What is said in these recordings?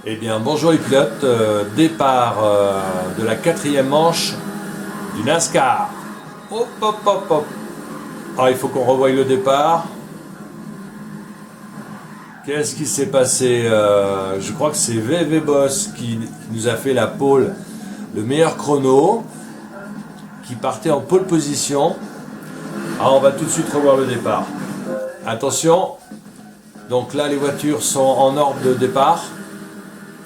Eh bien, bonjour les pilotes, départ de la 4e manche du NASCAR. Hop, hop, hop, hop. Ah, il faut qu'on revoie le départ. Qu'est-ce qui s'est passé Je crois que c'est VV Boss qui nous a fait la pole, le meilleur chrono, qui partait en pole position. Alors, on va tout de suite revoir le départ. Attention, donc là, les voitures sont en ordre de départ.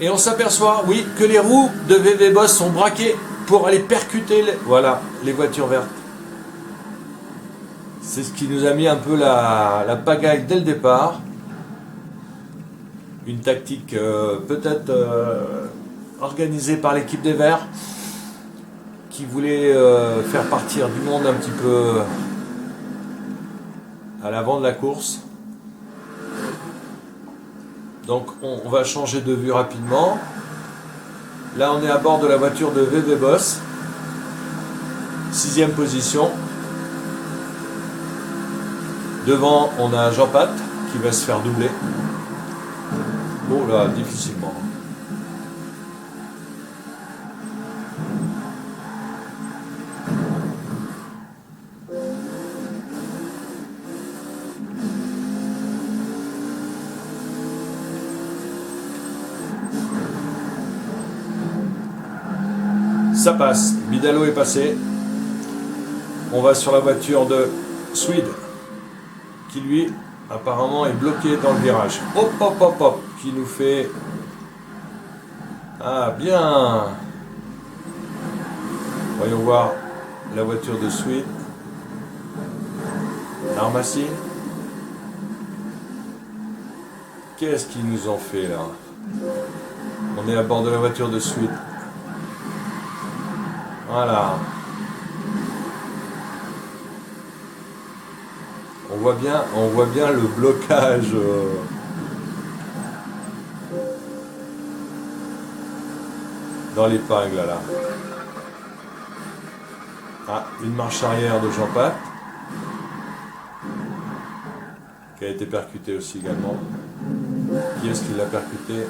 Et on s'aperçoit, oui, que les roues de VV Boss sont braquées pour aller percuter les voitures vertes. C'est ce qui nous a mis un peu la pagaille dès le départ. Une tactique peut-être organisée par l'équipe des Verts qui voulait faire partir du monde un petit peu à l'avant de la course. Donc on va changer de vue rapidement. Là on est à bord de la voiture de VV Boss. 6e position. Devant on a Jean-Pat qui va se faire doubler. Oh là, difficilement. Ça passe, Bidalo est passé. On va sur la voiture de Swede, qui lui, apparemment, est bloqué dans le virage. Hop, hop, hop, hop, qui nous fait... Ah, bien. Voyons voir la voiture de Swede. Armassi. Qu'est-ce qu'ils nous ont fait, là? On est à bord de la voiture de Swede. Voilà. On voit bien le blocage. Dans l'épingle là. Ah, une marche arrière de Jean-Pat. Qui a été percutée aussi également. Qui est-ce qui l'a percuté?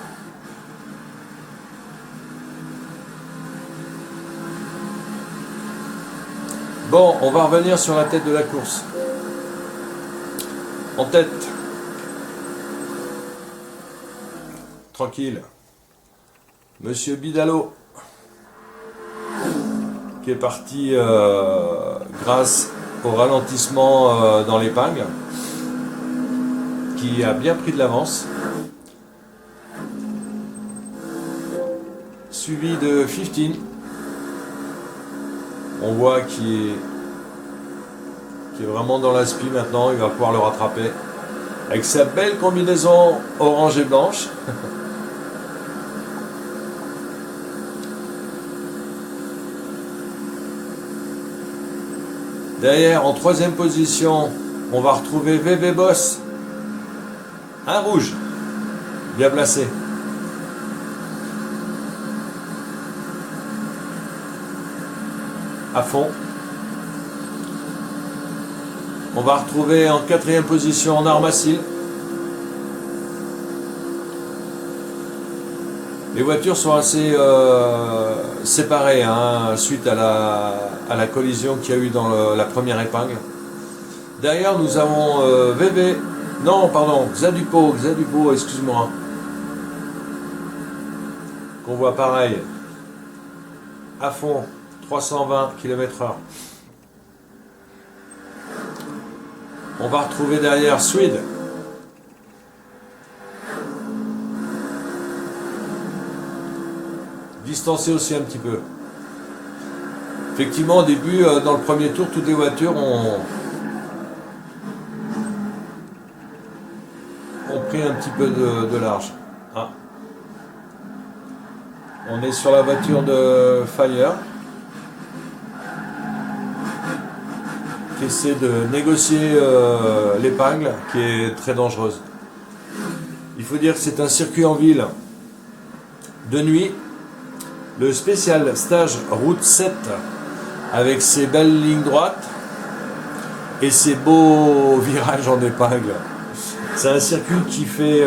Bon, on va revenir sur la tête de la course. En tête. Tranquille. Monsieur Bidalo. Qui est parti grâce au ralentissement dans l'épingle. Qui a bien pris de l'avance. Suivi de 15. On voit qu'il est vraiment dans l'aspi maintenant, il va pouvoir le rattraper. Avec sa belle combinaison orange et blanche. Derrière, en 3e position, on va retrouver VV Boss. Un rouge, bien placé. À fond. On va retrouver en 4e position en Armassi. Les voitures sont assez séparées suite à la collision qu'il y a eu dans la première épingle. Derrière nous avons Xadupo, excuse-moi. Qu'on voit pareil. À fond. 320 km/h. On va retrouver derrière Swede. Distancé aussi un petit peu. Effectivement, au début, dans le premier tour, toutes les voitures ont pris un petit peu de large. Ah. On est sur la voiture de Fire. Qui essaie de négocier l'épingle qui est très dangereuse. Il faut dire que c'est un circuit en ville de nuit, le spécial stage route 7 avec ses belles lignes droites et ses beaux virages en épingle. C'est un circuit qui fait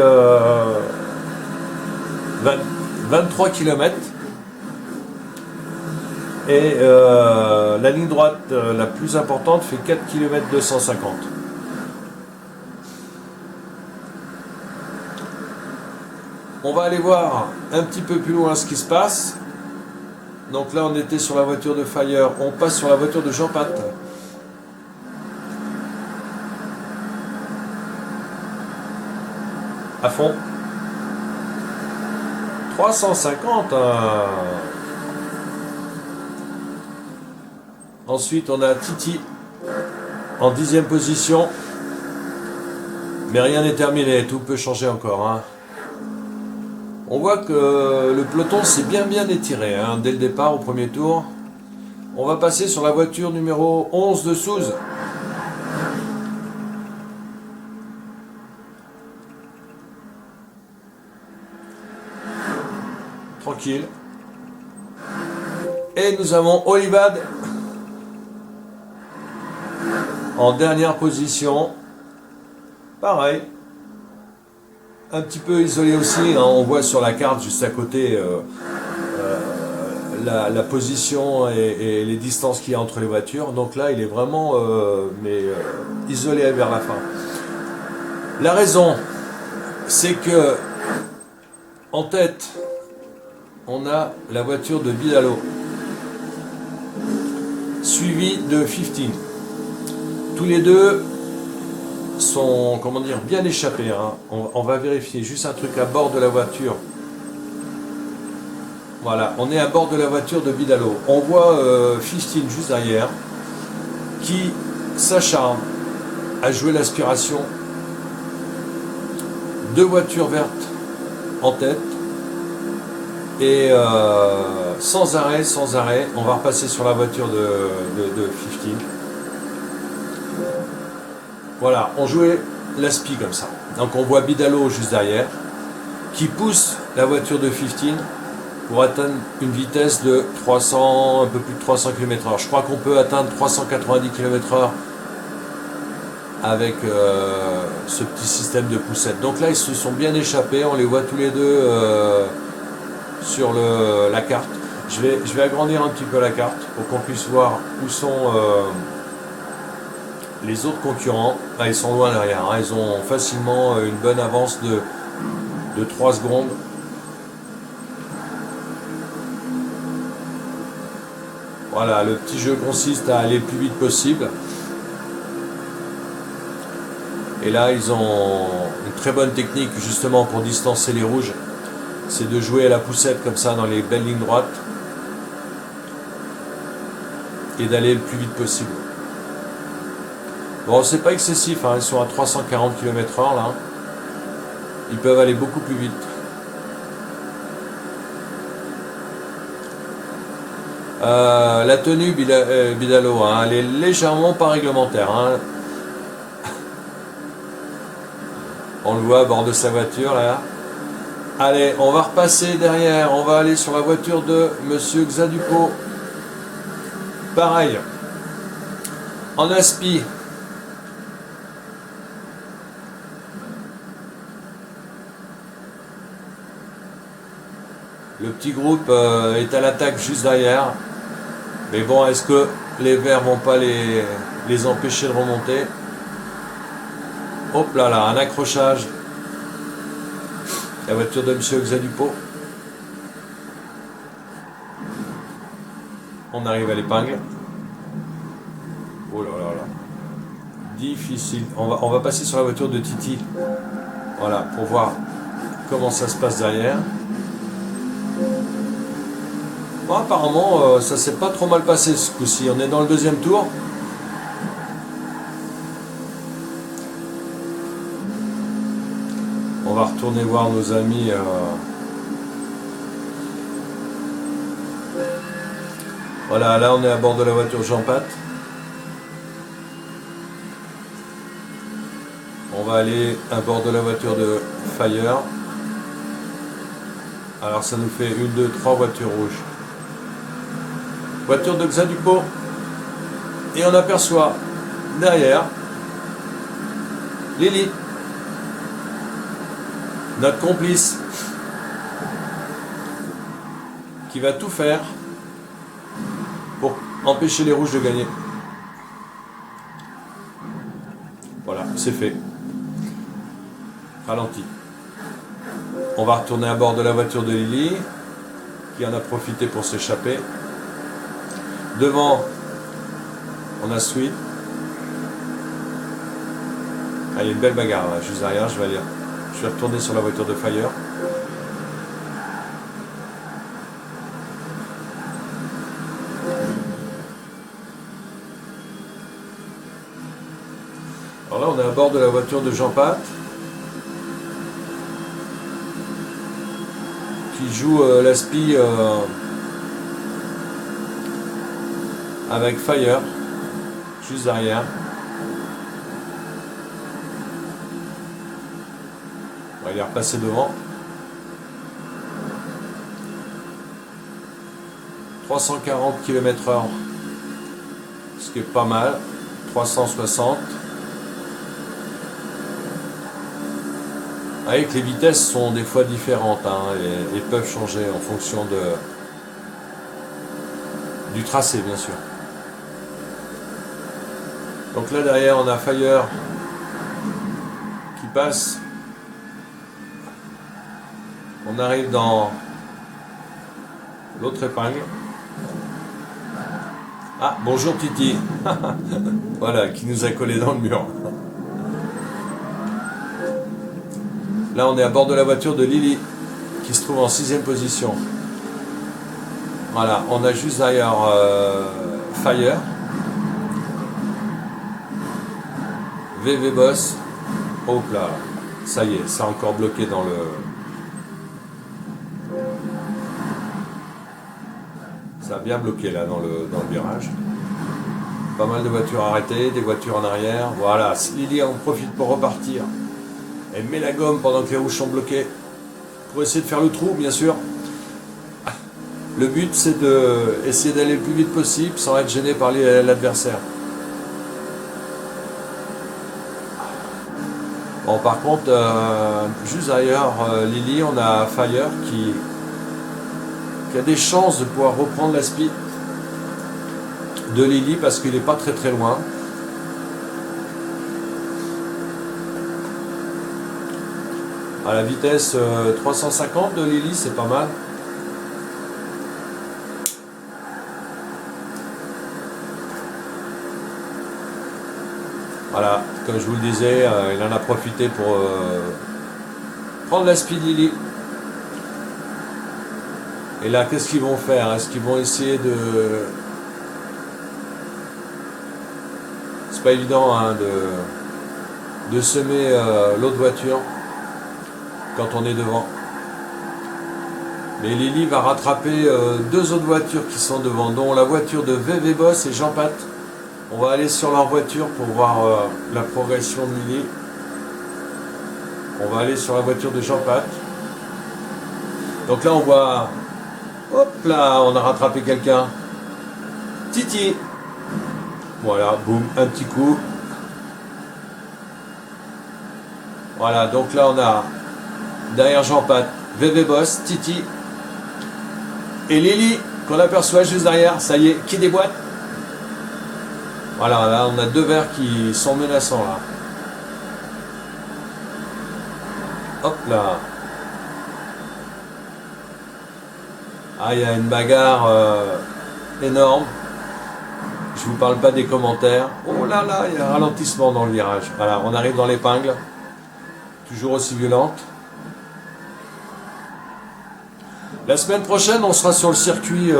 23 km. Et la ligne droite la plus importante fait 4 km 250. On va aller voir un petit peu plus loin ce qui se passe. Donc là on était sur la voiture de Fire, on passe sur la voiture de Jean-Pat. À fond. 350. Ensuite, on a Titi en 10e position. Mais rien n'est terminé, tout peut changer encore. Hein. On voit que le peloton s'est bien étiré hein, dès le départ au premier tour. On va passer sur la voiture numéro 11 de Souze. Tranquille. Et nous avons Olivade en dernière position. Pareil. Un petit peu isolé aussi. Hein. On voit sur la carte juste à côté la position et les distances qu'il y a entre les voitures. Donc là, il est vraiment isolé vers la fin. La raison, c'est que en tête, on a la voiture de Bidalo, suivi de 15. Tous les deux sont, comment dire, bien échappés. Hein. On va vérifier juste un truc à bord de la voiture. Voilà, on est à bord de la voiture de Bidalo. On voit 15 juste derrière, qui s'acharne à jouer l'aspiration. Deux voitures vertes en tête. Et sans arrêt, on va repasser sur la voiture de 15. Voilà, on jouait l'aspi comme ça. Donc on voit Bidalo juste derrière, qui pousse la voiture de 15 pour atteindre une vitesse de 300, un peu plus de 300 km/h. Je crois qu'on peut atteindre 390 km/h avec ce petit système de poussette. Donc là, ils se sont bien échappés, on les voit tous les deux sur la carte. Je vais agrandir un petit peu la carte pour qu'on puisse voir où sont les autres concurrents. Ah, ils sont loin derrière, hein. Ils ont facilement une bonne avance de 3 secondes. Voilà, le petit jeu consiste à aller le plus vite possible. Et là, ils ont une très bonne technique justement pour distancer les rouges. C'est de jouer à la poussette comme ça dans les belles lignes droites et d'aller le plus vite possible. Bon, c'est pas excessif, hein. Ils sont à 340 km/h là. Ils peuvent aller beaucoup plus vite. La tenue Bidalo, hein, elle est légèrement pas réglementaire. Hein. On le voit à bord de sa voiture là. Allez, on va repasser derrière, on va aller sur la voiture de Monsieur Xadupo. Pareil. En aspi. Le petit groupe est à l'attaque juste derrière. Mais bon, est-ce que les verts vont pas les empêcher de remonter? Hop là là, un accrochage. La voiture de Monsieur Xadupo. On arrive à l'épingle. Oh là là là. Difficile. On va passer sur la voiture de Titi. Voilà, pour voir comment ça se passe derrière. Bon, apparemment, ça s'est pas trop mal passé ce coup-ci. On est dans le deuxième tour. On va retourner voir nos amis. Voilà, là on est à bord de la voiture Jean-Pat. On va aller à bord de la voiture de Fire. Alors ça nous fait 1, 2, 3 voitures rouges. Voiture de Xadupo. Et on aperçoit derrière Lily, notre complice. qui va tout faire pour empêcher les rouges de gagner. Voilà, c'est fait. Ralenti. On va retourner à bord de la voiture de Lily, qui en a profité pour s'échapper. Devant, on a Sweet. Ah, il y a une belle bagarre là, juste derrière, je vais retourner sur la voiture de Fire. Alors là, on est à bord de la voiture de Jean-Pat, qui joue l'aspi avec Fire, juste derrière. Il est repassé devant. 340 km/h, ce qui est pas mal. 360. Avec les vitesses sont des fois différentes hein, et peuvent changer en fonction du tracé, bien sûr. Donc là derrière on a Fire qui passe. On arrive dans l'autre épingle. Ah, bonjour Titi. Voilà, qui nous a collé dans le mur. Là, on est à bord de la voiture de Lily, qui se trouve en 6e position. Voilà, on a juste derrière Fire. VV Boss. Hop là, ça y est, c'est encore bloqué dans le... Ça a bien bloqué là dans le virage. Pas mal de voitures arrêtées, des voitures en arrière. Voilà, Lily en profite pour repartir. Elle met la gomme pendant que les rouges sont bloqués. Pour essayer de faire le trou, bien sûr. Le but, c'est d'essayer d'aller le plus vite possible sans être gêné par l'adversaire. Bon, par contre, juste derrière Lily, on a Fire qui a des chances de pouvoir reprendre la speed de Lily parce qu'il n'est pas très très loin. À la vitesse 350 de Lily, c'est pas mal. Voilà, comme je vous le disais, il en a profité pour prendre la speed Lily. Et là, qu'est-ce qu'ils vont faire? Est-ce qu'ils vont essayer de... C'est pas évident hein, de semer l'autre voiture quand on est devant. Mais Lily va rattraper deux autres voitures qui sont devant, dont la voiture de VV Boss et Jean-Pat. On va aller sur leur voiture pour voir la progression de Lily. On va aller sur la voiture de Jean-Pat. Donc là, on voit... Hop là, on a rattrapé quelqu'un. Titi. Voilà, boum, un petit coup. Voilà, donc là on a derrière Jean-Pat, VV Boss, Titi et Lily qu'on aperçoit juste derrière, ça y est, qui déboîte. Voilà, là on a deux verts qui sont menaçants là. Hop là. Ah, il y a une bagarre énorme. Je vous parle pas des commentaires. Oh là là, il y a un ralentissement dans le virage. Voilà, on arrive dans l'épingle. Toujours aussi violente. La semaine prochaine, on sera sur le circuit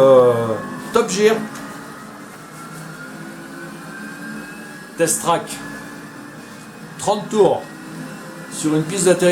Top Gear. Test track. 30 tours sur une piste d'atterrissage.